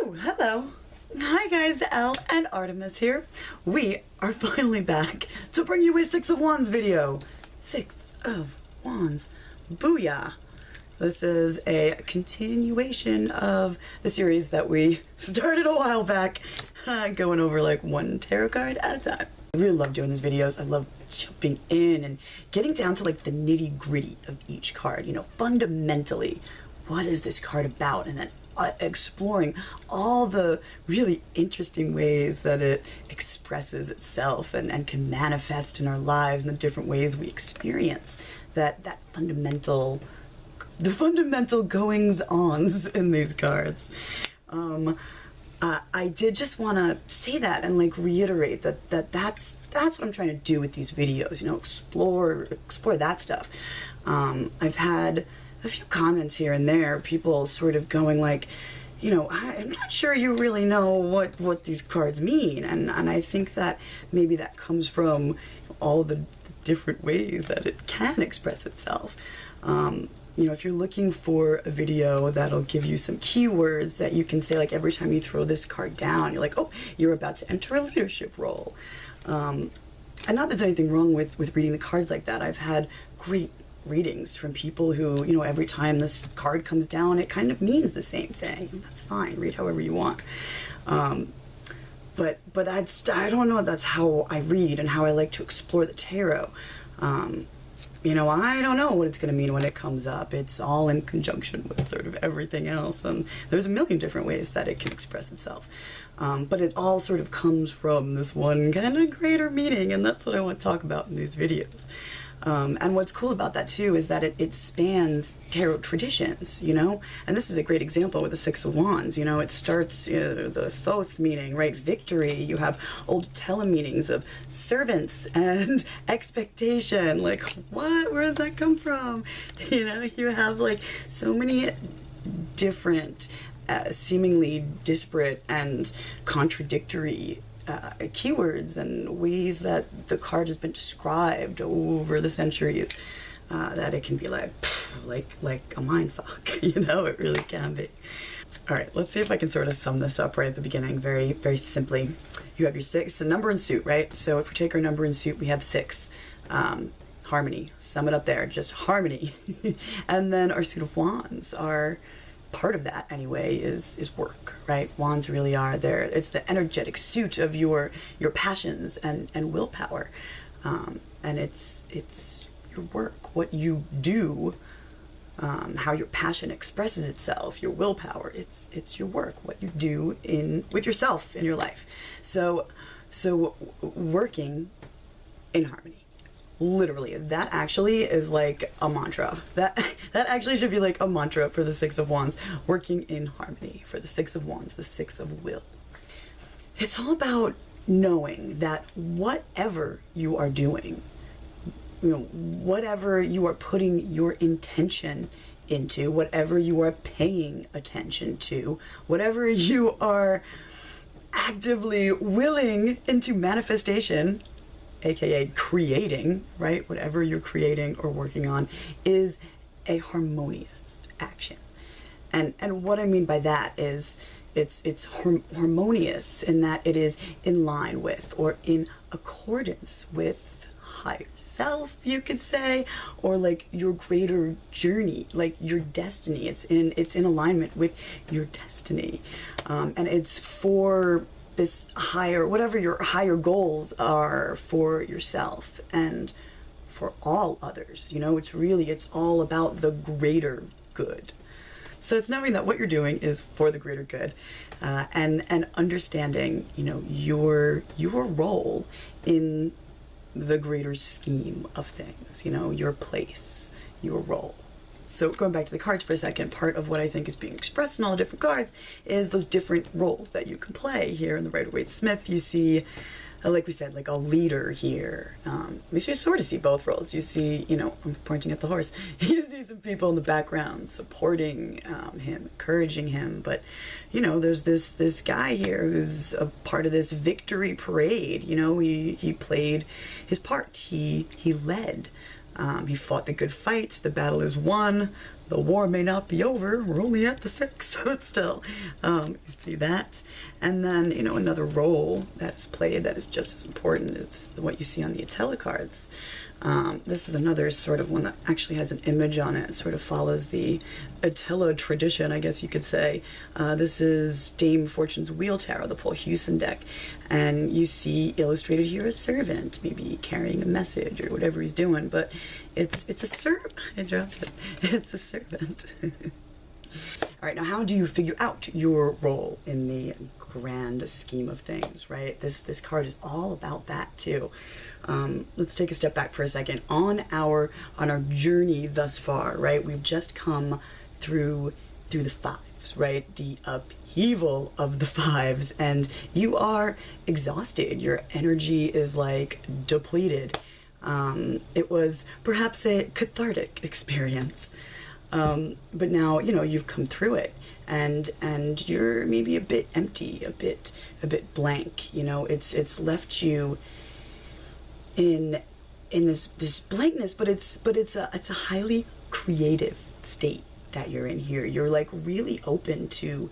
Oh, hello. Hi guys, Elle and Artemis here. We are finally back to bring you a Six of Wands video. Six of Wands. Booyah. This is a continuation of the series that we started a while back, going over like one tarot card at a time. I really love doing these videos. I love jumping in and getting down to like the nitty gritty of each card. You know, fundamentally, what is this card about? And then exploring all the really interesting ways that it expresses itself and can manifest in our lives and the different ways we experience that fundamental, the fundamental goings-ons in these cards. I did just want to say that and like reiterate that's what I'm trying to do with these videos, you know, explore that stuff. I've had a few comments here and there, people sort of going like, you know, I'm not sure you really know what these cards mean, and I think that maybe that comes from all the different ways that it can express itself. You know, if you're looking for a video that'll give you some keywords that you can say, like every time you throw this card down, you're like, oh, you're about to enter a leadership role. And not that there's anything wrong with reading the cards like that. I've had great readings from people who, you know, every time this card comes down, it kind of means the same thing. That's fine. Read however you want. But I don't know if that's how I read and how I like to explore the tarot. You know, I don't know what it's going to mean when it comes up. It's all in conjunction with sort of everything else, and there's a million different ways that it can express itself. But it all sort of comes from this one kind of greater meaning, and that's what I want to talk about in these videos. And what's cool about that too is that it spans tarot traditions, you know, and this is a great example with the Six of Wands. You know, it starts the Thoth meaning, right? Victory. You have old Etteilla meanings of servants and expectation. Like, what? Where does that come from? You know, you have like so many different, seemingly disparate and contradictory keywords and ways that the card has been described over the centuries, that it can be like a mindfuck. You know, it really can be. All right, let's see if I can sort of sum this up right at the beginning, very, very simply. You have your six, the number in suit, right? So if we take our number in suit, we have six. Harmony, sum it up there, just harmony. And then our suit of wands are part of that anyway is work, right? Wands really are there. It's the energetic suit of your passions and willpower, and it's your work, what you do, how your passion expresses itself, your willpower. It's your work, what you do with yourself in your life. So working in harmony. Literally, that actually is like a mantra. That actually should be like a mantra for the Six of Wands. Working in harmony for the Six of Wands, the Six of Will. It's all about knowing that whatever you are doing, you know, whatever you are putting your intention into, whatever you are paying attention to, whatever you are actively willing into manifestation, aka creating, right? Whatever you're creating or working on is a harmonious action. And what I mean by that is it's harmonious in that it is in line with or in accordance with higher self, you could say, or like your greater journey, like your destiny. It's in alignment with your destiny. And it's for this higher, whatever your higher goals are for yourself and for all others. You know, it's all about the greater good. So it's knowing that what you're doing is for the greater good, and understanding, you know, your role in the greater scheme of things, you know, your place, your role. So going back to the cards for a second, part of what I think is being expressed in all the different cards is those different roles that you can play. Here in the Rider-Waite-Smith, you see, like we said, like a leader here. You sort of see both roles. You see, you know, I'm pointing at the horse. You see some people in the background supporting him, encouraging him. But, you know, there's this guy here who's a part of this victory parade. You know, he played his part. He led. He fought the good fight. The battle is won. the war may not be over, we're only at the 6, but still, you see that. And then, you know, another role that is played that is just as important is what you see on the Etteilla cards. This is another sort of one that actually has an image on it. It sort of follows the Etteilla tradition, I guess you could say. This is Dame Fortune's Wheel Tarot, the Paul Hewson deck. And you see illustrated here a servant, maybe carrying a message or whatever he's doing, but it's a servant. I dropped it. It's a servant. All right, now how do you figure out your role in the grand scheme of things, right? This card is all about that too. Let's take a step back for a second. On our journey thus far, right? We've just come through the 5s, right? The upheaval of the 5s, and you are exhausted. Your energy is like depleted. It was perhaps a cathartic experience. But now, you know, you've come through it, and you're maybe a bit empty, a bit blank. You know, it's left you in this blankness, but it's a highly creative state that you're in here. You're like really open to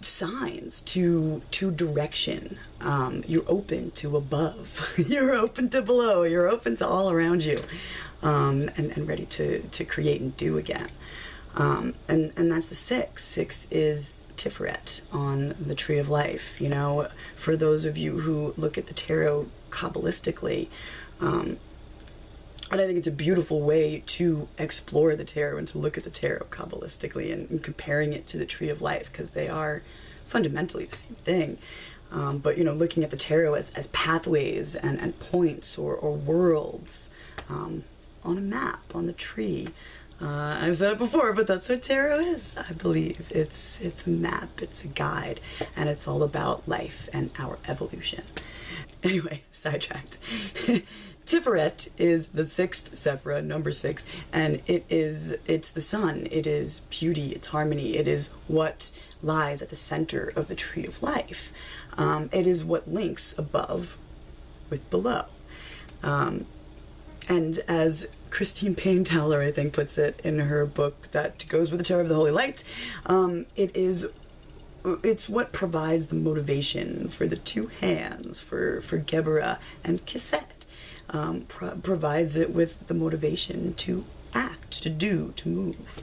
signs, to direction. You're open to above. You're open to below. You're open to all around you. And ready to create and do again. And that's the 6. 6 is Tiferet on the Tree of Life. You know, for those of you who look at the tarot Kabbalistically, and I think it's a beautiful way to explore the tarot and to look at the tarot Kabbalistically and comparing it to the Tree of Life, because they are fundamentally the same thing. But, you know, looking at the tarot as pathways and points or worlds, on a map, on the tree. I've said it before, but that's what tarot is, I believe. It's a map, it's a guide, and it's all about life and our evolution. Anyway, sidetracked. Tiferet is the 6th Sephira, number 6, and it's the sun. It is beauty, it's harmony. It is what lies at the center of the Tree of Life. It is what links above with below. And as Christine Payne Teller, I think, puts it in her book that goes with the Tarot of the Holy Light, it's what provides the motivation for the 2 hands, for Gebera and Kisset. Provides it with the motivation to act, to do, to move.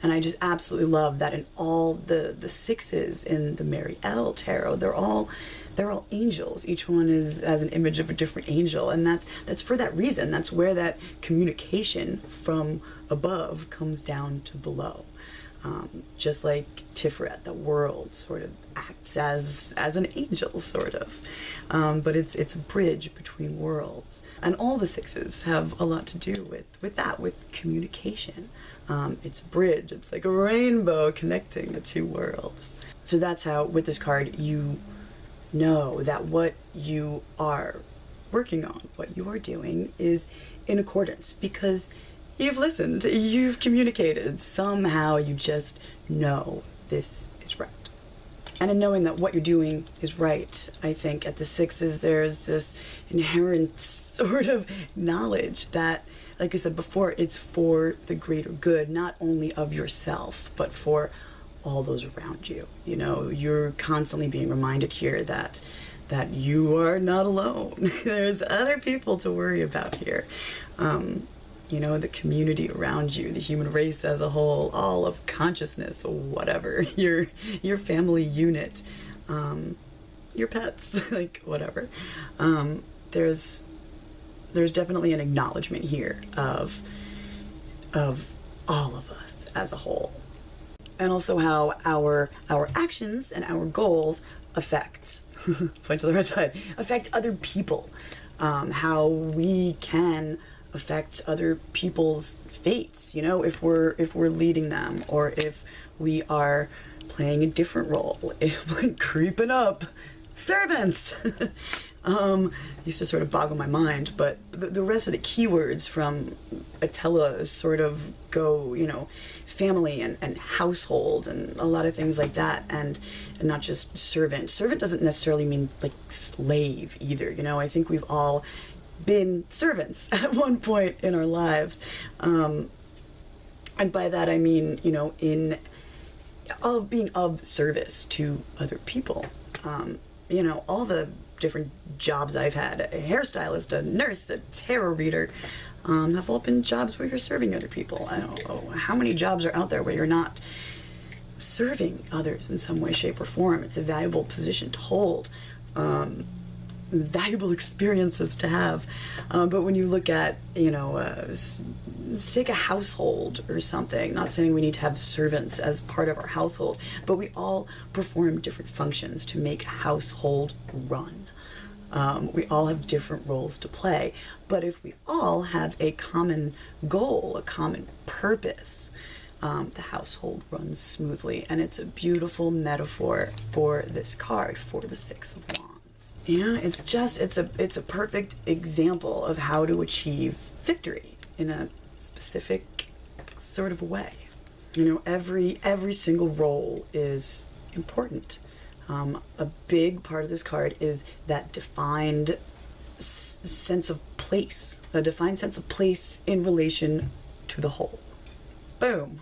And I just absolutely love that in all the 6s in the Mish-El Tarot, they're all angels. Each one has an image of a different angel, and that's for that reason. That's where that communication from above comes down to below. Just like Tiferet, the world sort of acts as an angel, sort of. But it's a bridge between worlds. And all the 6s have a lot to do with that, with communication. It's a bridge. It's like a rainbow connecting the 2 worlds. So that's how, with this card, you know that what you are working on, what you are doing, is in accordance, because you've listened, you've communicated. Somehow you just know this is right. And in knowing that what you're doing is right, I think at the 6s there's this inherent sort of knowledge that, like I said before, it's for the greater good, not only of yourself, but for all those around you. You know, you're constantly being reminded here that you are not alone. There's other people to worry about here. You know, the community around you, the human race as a whole, all of consciousness, whatever, your family unit, your pets, like whatever. There's definitely an acknowledgement here of all of us as a whole. And also how our actions and our goals affect, point to the right side, affect other people. How we can affect other people's fates, you know, if we're leading them, or if we are playing a different role, if like creeping up servants. Used to sort of boggle my mind, but the rest of the keywords from Etteilla sort of go, you know, family and household and a lot of things like that, and not just servant. Servant doesn't necessarily mean like slave either, you know. I think we've all been servants at one point in our lives. And by that I mean, you know, of being of service to other people. You know, all the different jobs I've had, a hairstylist, a nurse, a tarot reader, have all been jobs where you're serving other people. I don't know how many jobs are out there where you're not serving others in some way, shape, or form. It's a valuable position to hold, valuable experiences to have. But when you look at, you know, let's take a household or something, not saying we need to have servants as part of our household, but we all perform different functions to make a household run. We all have different roles to play, but if we all have a common goal, a common purpose, the household runs smoothly. And it's a beautiful metaphor for this card, for the Six of Wands. Yeah, it's a perfect example of how to achieve victory in a specific sort of way. You know, every single role is important. A big part of this card is that defined sense of place, a defined sense of place in relation to the whole. Boom.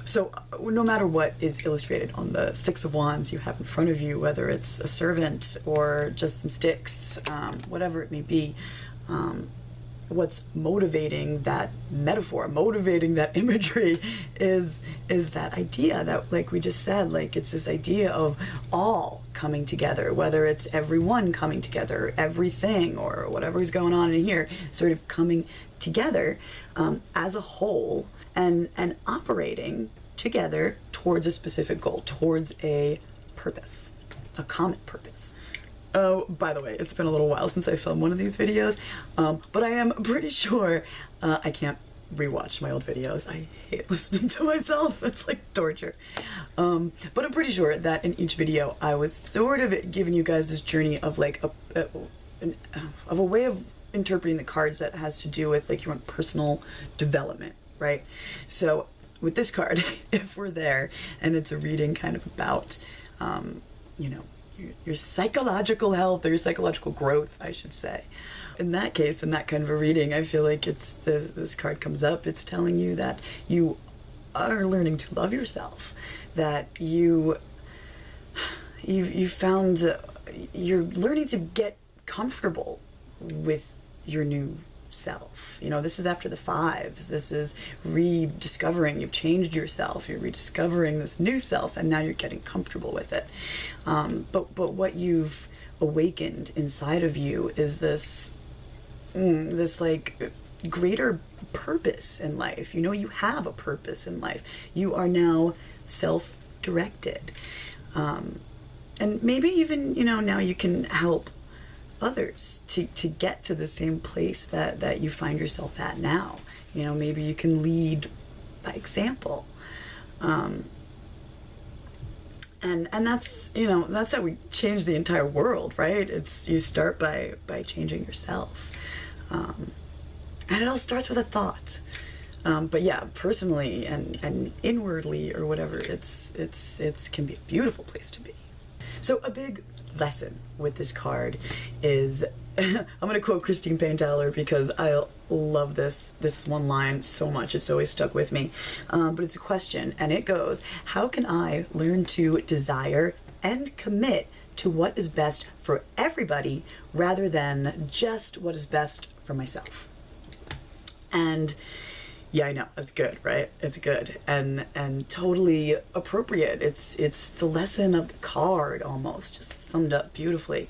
So no matter what is illustrated on the Six of Wands you have in front of you, whether it's a servant or just some sticks, whatever it may be, what's motivating that metaphor, motivating that imagery is that idea that, like we just said, like it's this idea of all coming together, whether it's everyone coming together, everything, or whatever is going on in here, sort of coming together as a whole and operating together towards a specific goal, towards a purpose, a common purpose. Oh, by the way, it's been a little while since I filmed one of these videos, but I am pretty sure I can't rewatch my old videos. I hate listening to myself. It's like torture. But I'm pretty sure that in each video I was sort of giving you guys this journey of like of a way of interpreting the cards that has to do with like your own personal development, right? So with this card, if we're there and it's a reading kind of about, you know, your psychological health or your psychological growth, I should say. In that case, in that kind of a reading, I feel like this card comes up, it's telling you that you are learning to love yourself, that you found, you're learning to get comfortable with your new self. You know, this is after the fives. This is rediscovering. You've changed yourself. You're rediscovering this new self, and now you're getting comfortable with it. But what you've awakened inside of you is this like greater purpose in life. You know, you have a purpose in life. You are now self-directed, and maybe even, you know, now you can help others to get to the same place that you find yourself at now. You know, maybe you can lead by example. And that's, you know, that's how we change the entire world, right? It's, you start by changing yourself. And it all starts with a thought. But yeah, personally and inwardly or whatever, it's can be a beautiful place to be. So a big lesson with this card is, I'm going to quote Christine Painteller because I love this one line so much. It's always stuck with me. But it's a question, and it goes, how can I learn to desire and commit to what is best for everybody rather than just what is best for myself? And yeah, I know, it's good, right? It's good and totally appropriate. It's the lesson of the card almost, just summed up beautifully.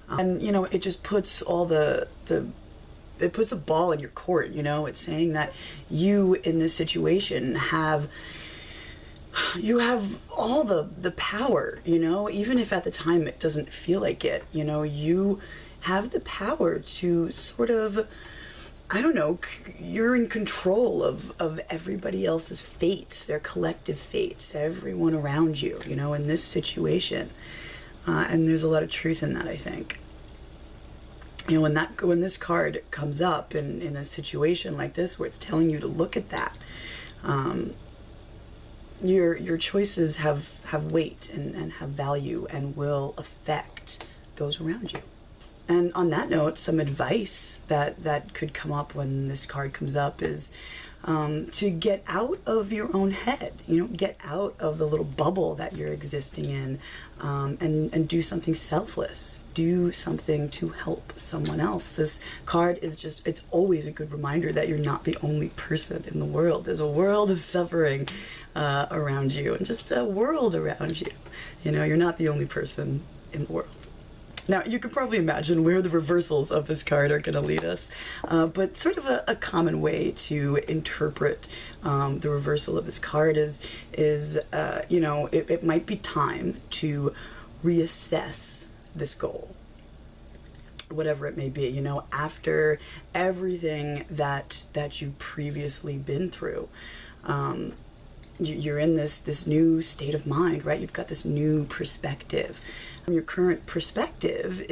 And you know, it just puts all it puts the ball in your court, you know? It's saying that you in this situation have all the power, you know, even if at the time it doesn't feel like it, you know, you have the power to sort of, I don't know, you're in control of everybody else's fates, their collective fates, everyone around you, you know, in this situation. And there's a lot of truth in that, I think. You know, when this card comes up in a situation like this where it's telling you to look at that, your choices have weight and have value and will affect those around you. And on that note, some advice that could come up when this card comes up is to get out of your own head, get out of the little bubble that you're existing in, and do something selfless, do something to help someone else. This card is just, it's always a good reminder that you're not the only person in the world. There's a world of suffering around you, and just a world around you. You're not the only person in the world. Now, you can probably imagine where the reversals of this card are going to lead us, but sort of a common way to interpret the reversal of this card is it might be time to reassess this goal, whatever it may be, after everything that you've previously been through. You're in this new state of mind, right? You've got this new perspective. Your current perspective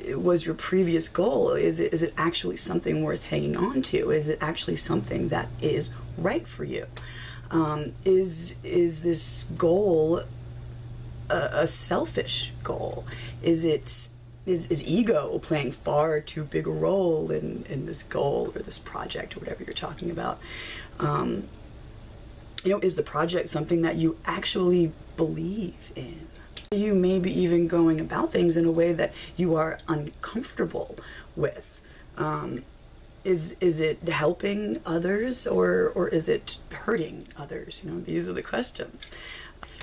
was your previous goal. Is it actually something worth hanging on to? Is it actually something that is right for you? Is this goal a selfish goal? Is ego playing far too big a role in this goal or this project or whatever you're talking about? Is the project something that you actually believe in? You may be even going about things in a way that you are uncomfortable with. Is it helping others or is it hurting others? These are the questions.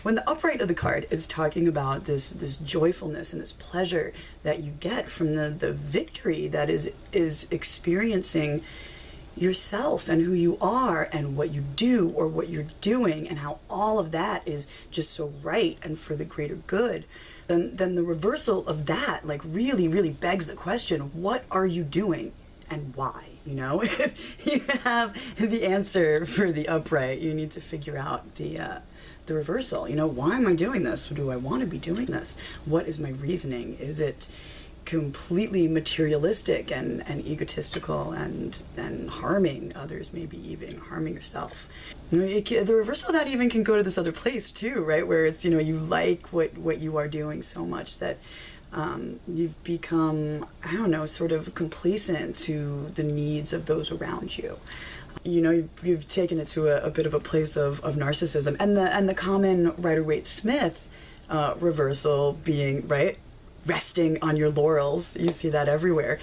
When the upright of the card is talking about this joyfulness and this pleasure that you get from the victory that is experiencing yourself and who you are and what you do or what you're doing and how all of that is just so right and for the greater good, then the reversal of that really, really begs the question, what are you doing and why? If you have the answer for the upright, you need to figure out the reversal. Why am I doing this? Do I want to be doing this? What is my reasoning? Is it completely materialistic and egotistical and harming others, maybe even harming yourself? The reversal of that even can go to this other place too, right? Where it's, you like what you are doing so much that you've become, sort of complacent to the needs of those around you. You've taken it to a bit of a place of narcissism, and the common Rider-Waite-Smith reversal being, right, resting on your laurels. You see that everywhere,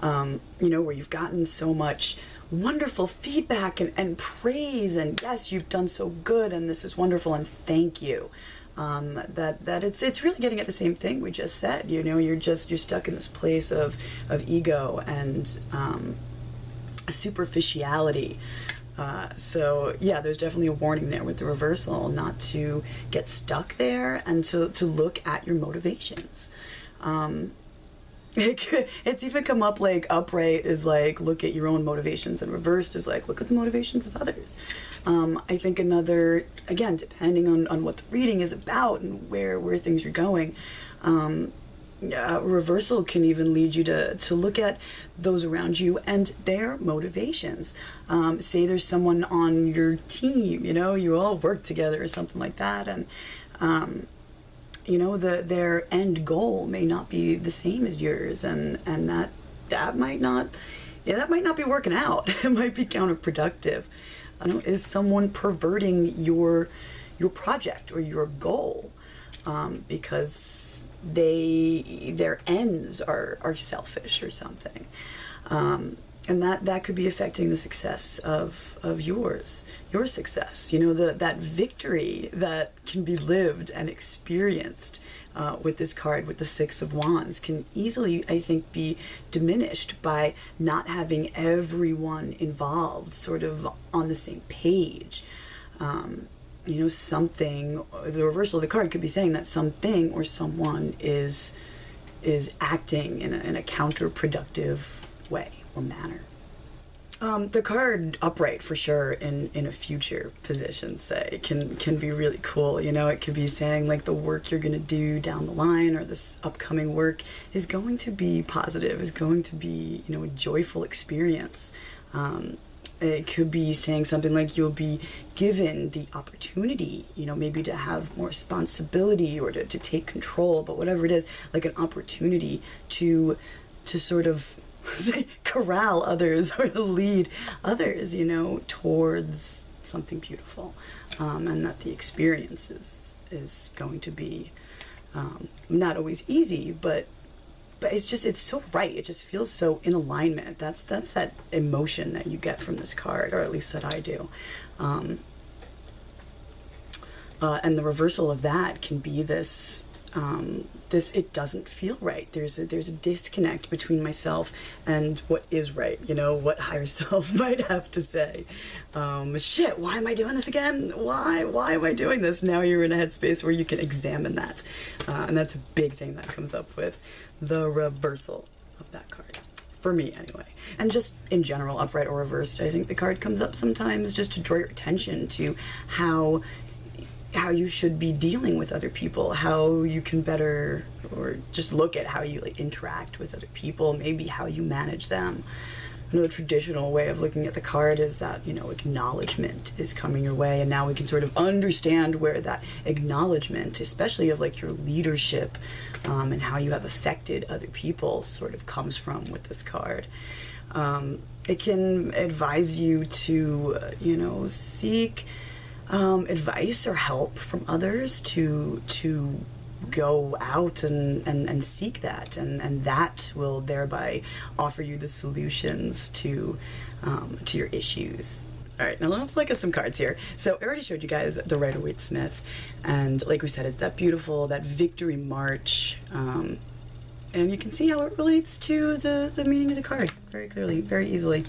where you've gotten so much wonderful feedback and praise, and yes, you've done so good, and this is wonderful, and thank you. That it's really getting at the same thing we just said. You're stuck in this place of ego and superficiality. So yeah, there's definitely a warning there with the reversal, not to get stuck there and to look at your motivations. It's even come up upright is look at your own motivations, and reversed is look at the motivations of others. I think another, again, depending on what the reading is about and where things are going, reversal can even lead you to look at those around you and their motivations. Say there's someone on your team, you all work together or something like that, and their end goal may not be the same as yours, and that might not be working out. It might be counterproductive. Is someone perverting your project or your goal because their ends are selfish or something? And that could be affecting the success of your success. That victory that can be lived and experienced with this card, with the Six of Wands, can easily, I think, be diminished by not having everyone involved sort of on the same page. Something, the reversal of the card could be saying that something or someone is acting in a counterproductive way or manner. The card upright, for sure, in a future position, say, can be really cool. It could be saying the work you're going to do down the line, or this upcoming work, is going to be positive, is going to be, a joyful experience. It could be saying something like you'll be given the opportunity, maybe to have more responsibility or to take control, but whatever it is, an opportunity to sort of say, corral others or to lead others, you know, towards something beautiful, and that the experience is going to be not always easy, but it's so right. It just feels so in alignment. That's that emotion that you get from this card, or at least that I do. And the reversal of that can be this it doesn't feel right. There's a disconnect between myself and what is right, you know, what higher self might have to say. Shit, why am I doing this again? Why am I doing this? Now you're in a headspace where you can examine that. And that's a big thing that comes up with the reversal of that card. For me, anyway. And just in general, upright or reversed, I think the card comes up sometimes just to draw your attention to how you should be dealing with other people, how you can better, or just look at how you like interact with other people, maybe how you manage them. I know the traditional way of looking at the card is that, you know, acknowledgement is coming your way, and now we can sort of understand where that acknowledgement, especially of like your leadership, and how you have affected other people, sort of comes from with this card. It can advise you to, you know, seek advice or help from others, to go out and seek that, and that will thereby offer you the solutions to your issues. All right, now let's look at some cards here. So I already showed you guys the Rider-Waite-Smith, and like we said, it's that beautiful, that victory march, and you can see how it relates to the meaning of the card very clearly, very easily.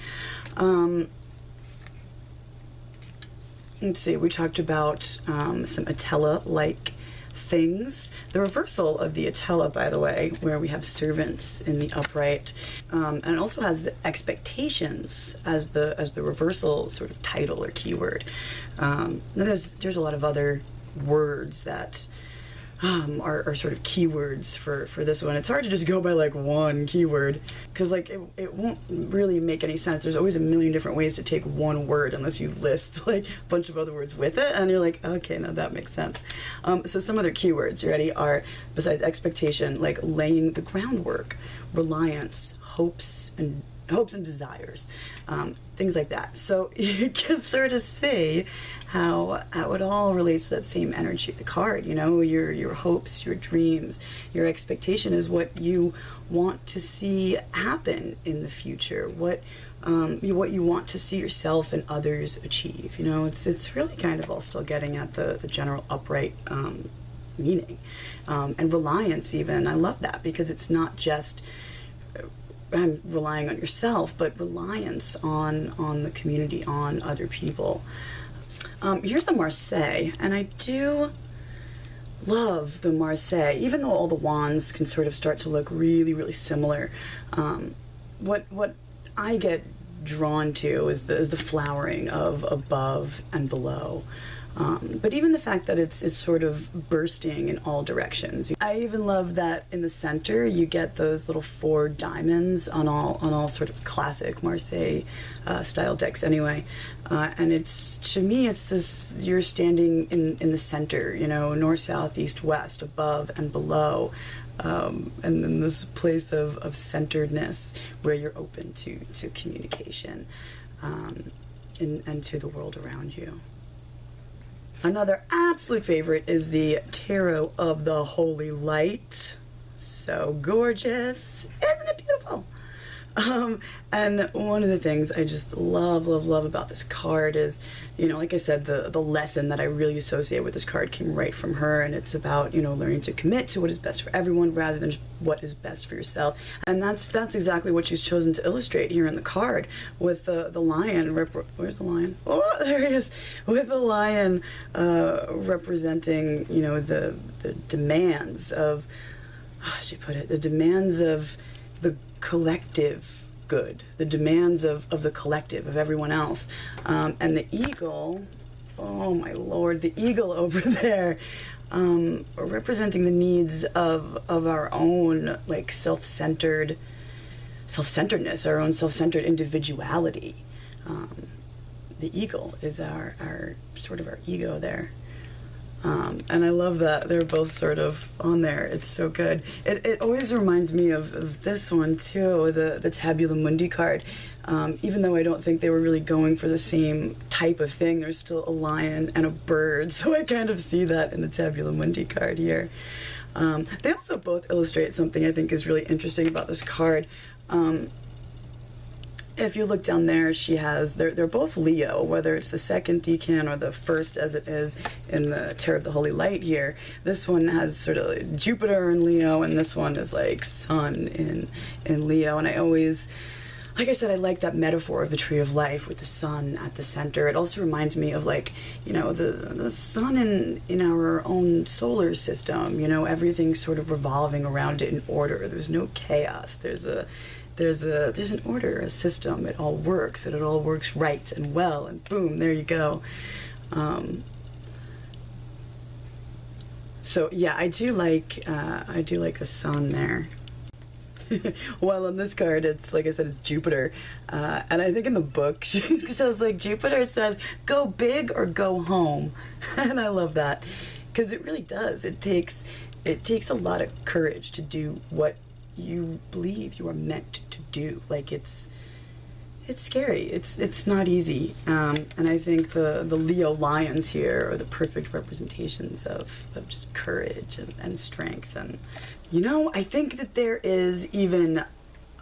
Let's see, we talked about some Etteilla-like things. The reversal of the Etteilla, by the way, where we have servants in the upright, and it also has expectations as the reversal sort of title or keyword. Now there's a lot of other words that are sort of keywords for this one. It's hard to just go by like one keyword, because like it won't really make any sense. There's always a million different ways to take one word unless you list like a bunch of other words with it, and you're like, okay, now that makes sense. So some other keywords, you ready, are, besides expectation, like laying the groundwork, reliance, hopes and desires, things like that. So you can sort of see how it all relates to that same energy of the card. You know, your hopes, your dreams, your expectation is what you want to see happen in the future, what you want to see yourself and others achieve. You know, it's really kind of all still getting at the general upright meaning, and reliance even. I love that, because it's not just relying on yourself, but reliance on the community, on other people. Here's the Marseille, and I do love the Marseille, even though all the wands can sort of start to look really, really similar. What I get drawn to is the flowering of above and below. But even the fact that it's sort of bursting in all directions. I even love that in the center you get those little 4 diamonds on all sort of classic Marseille style decks anyway. And to me it's this, you're standing in the center, you know, north, south, east, west, above and below. And then this place of centeredness where you're open to communication, and to the world around you. Another absolute favorite is the Tarot of the Holy Light. So gorgeous. Isn't it beautiful? And one of the things I just love about this card is, you know, like I said, the lesson that I really associate with this card came right from her, and it's about, you know, learning to commit to what is best for everyone rather than just what is best for yourself. And that's exactly what she's chosen to illustrate here in the card with the lion. Where's the lion? Oh, there he is. With the lion representing, you know, the demands of, she put it, the demands of the collective good, the demands of the collective, of everyone else. And the eagle, oh my lord, the eagle over there, representing the needs of our own, like, self-centeredness, our own self-centered individuality. The eagle is our sort of our ego there. And I love that they're both sort of on there. It's so good. It always reminds me of this one too, the Tabula Mundi card. Even though I don't think they were really going for the same type of thing, there's still a lion and a bird, so I kind of see that in the Tabula Mundi card here. They also both illustrate something I think is really interesting about this card. If you look down there, they're both Leo, whether it's the second decan or the first as it is in the Tarot of the Holy Light here. This one has sort of Jupiter in Leo, and this one is like Sun in Leo. And I always, like I said, I like that metaphor of the tree of life with the sun at the center. It also reminds me of, like, you know, the sun in our own solar system, you know, everything sort of revolving around it in order. There's no chaos. There's an order, a system. It all works, and it all works right and well, and boom, there you go. So yeah, I do like the sun there. Well, on this card, it's, like I said, it's Jupiter. And I think in the book, she says, like, Jupiter says, go big or go home. And I love that, because it really does. It takes a lot of courage to do what you believe you are meant to do. Like, it's scary. It's not easy. And I think the Leo lions here are the perfect representations of just courage and strength. And, you know, I think that there is even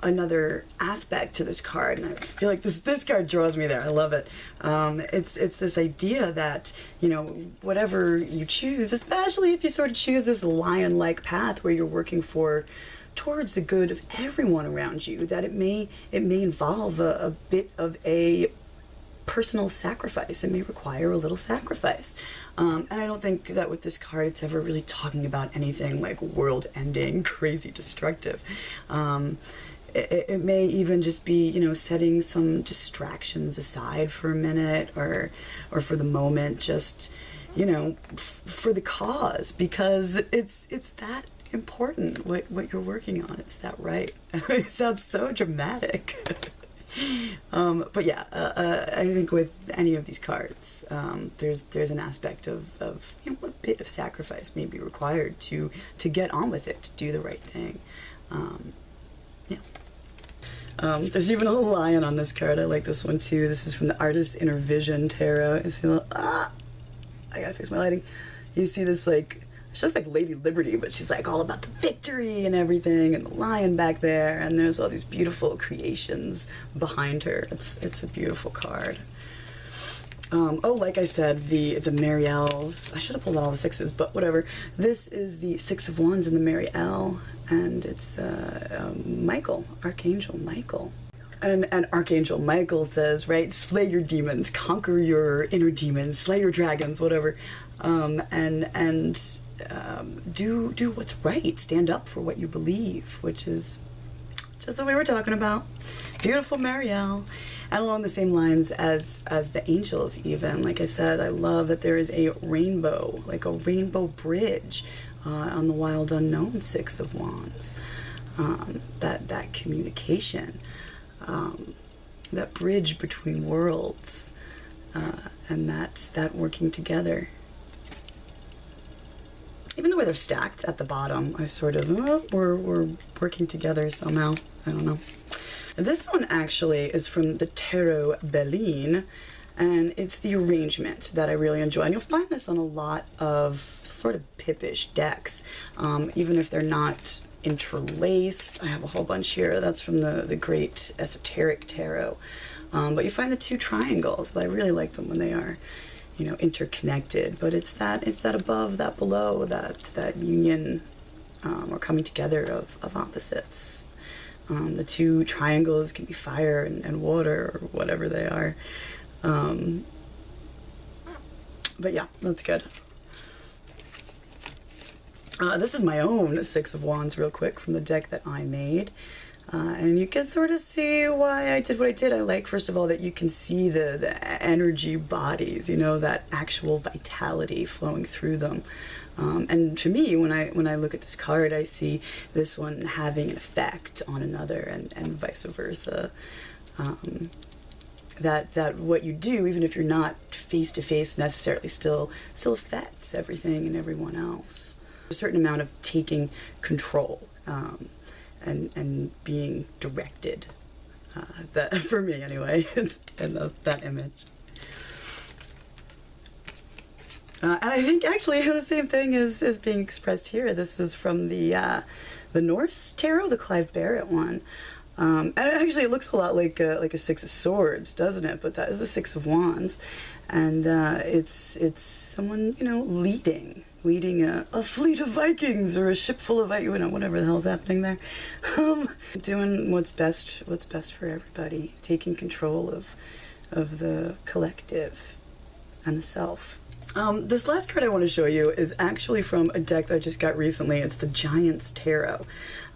another aspect to this card, and I feel like this card draws me there. I love it. It's this idea that, you know, whatever you choose, especially if you sort of choose this lion-like path where you're working towards the good of everyone around you, that it may involve a bit of a personal sacrifice. It may require a little sacrifice. And I don't think that with this card it's ever really talking about anything like world-ending, crazy destructive. It may even just be, you know, setting some distractions aside for a minute or for the moment, just, you know, for the cause, because it's that important what you're working on. It's that right. It sounds so dramatic. But yeah, I think with any of these cards, there's an aspect of, you know, a bit of sacrifice may be required to get on with it, to do the right thing. Yeah. There's even a little lion on this card. I like this one too. This is from the Artist's Inner Vision Tarot. You see a little, I gotta fix my lighting. You see this, like, she looks like Lady Liberty, but she's like all about the victory and everything, and the lion back there, and there's all these beautiful creations behind her. It's a beautiful card. Oh, like I said, the Myriels. I should have pulled out all the sixes, but whatever. This is the Six of Wands in the Myriel, and it's Michael, Archangel Michael. And Archangel Michael says, right, slay your demons, conquer your inner demons, slay your dragons, whatever, do what's right, stand up for what you believe, which is just what we were talking about. Beautiful Marielle. And along the same lines as the angels even, like I said, I love that there is a rainbow, like a rainbow bridge on the Wild Unknown Six of Wands. That communication, that bridge between worlds, and that working together. Even the way they're stacked at the bottom, I sort of, we're working together somehow. I don't know. This one actually is from the Tarot Belline, and it's the arrangement that I really enjoy. And you'll find this on a lot of sort of pippish decks, even if they're not interlaced. I have a whole bunch here. That's from the Great Esoteric Tarot. But you find the two triangles, but I really like them when they are, you know, interconnected. But it's that above, that below, that union or coming together of opposites. The two triangles can be fire and water or whatever they are. But yeah, that's good. This is my own Six of Wands real quick from the deck that I made. And you can sort of see why I did what I did. I like, first of all, that you can see the energy bodies, you know, that actual vitality flowing through them. And to me, when I look at this card, I see this one having an effect on another and vice versa. that what you do, even if you're not face to face necessarily, still affects everything and everyone else. A certain amount of taking control and being directed. That for me anyway, in that image. And I think actually the same thing is being expressed here. This is from the Norse Tarot, the Clive Barrett one. And actually it looks a lot like a Six of Swords, doesn't it? But that is the Six of Wands. And it's someone, you know, leading a fleet of Vikings or a ship full of, you know, whatever the hell's happening there. Doing what's best for everybody, taking control of the collective and the self. This last card I want to show you is actually from a deck that I just got recently. It's the Giants Tarot.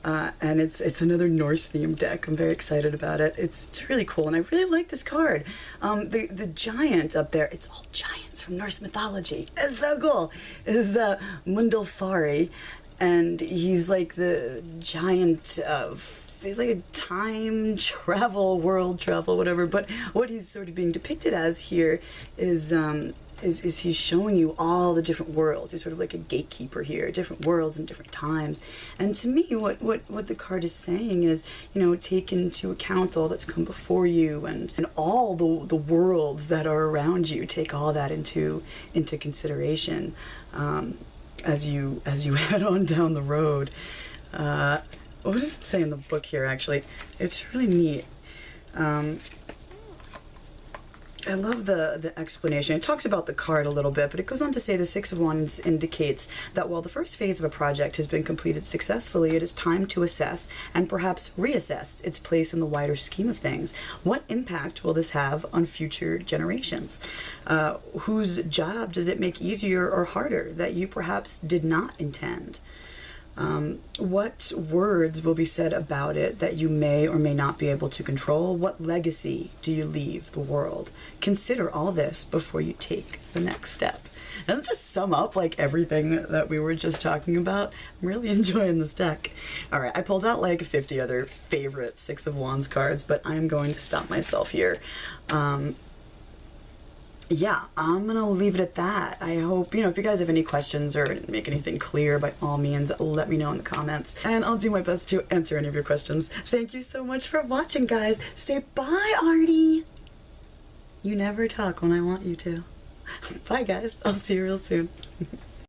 And it's another Norse themed deck. I'm very excited about it. It's really cool, and I really like this card. The giant up there, it's all giants from Norse mythology. It's so cool. Is Mundi, and he's like the giant of, he's like a time travel, world travel, whatever. But what he's sort of being depicted as here is he's showing you all the different worlds. He's sort of like a gatekeeper here, different worlds and different times. And to me, what the card is saying is, you know, take into account all that's come before you and all the worlds that are around you. Take all that into consideration as you head on down the road. What does it say in the book here, actually? It's really neat. I love the explanation. It talks about the card a little bit, but it goes on to say the Six of Wands indicates that while the first phase of a project has been completed successfully, it is time to assess and perhaps reassess its place in the wider scheme of things. What impact will this have on future generations? Whose job does it make easier or harder that you perhaps did not intend? What words will be said about it that you may or may not be able to control? What legacy do you leave the world? Consider all this before you take the next step. And let's just sum up like everything that we were just talking about. I'm really enjoying this deck. All right, I pulled out like 50 other favorite Six of Wands cards, but I'm going to stop myself here. Yeah, I'm gonna leave it at that. I hope, you know, if you guys have any questions or didn't make anything clear, by all means, let me know in the comments, and I'll do my best to answer any of your questions. Thank you so much for watching, guys. Say bye, Artie. You never talk when I want you to. Bye, guys. I'll see you real soon.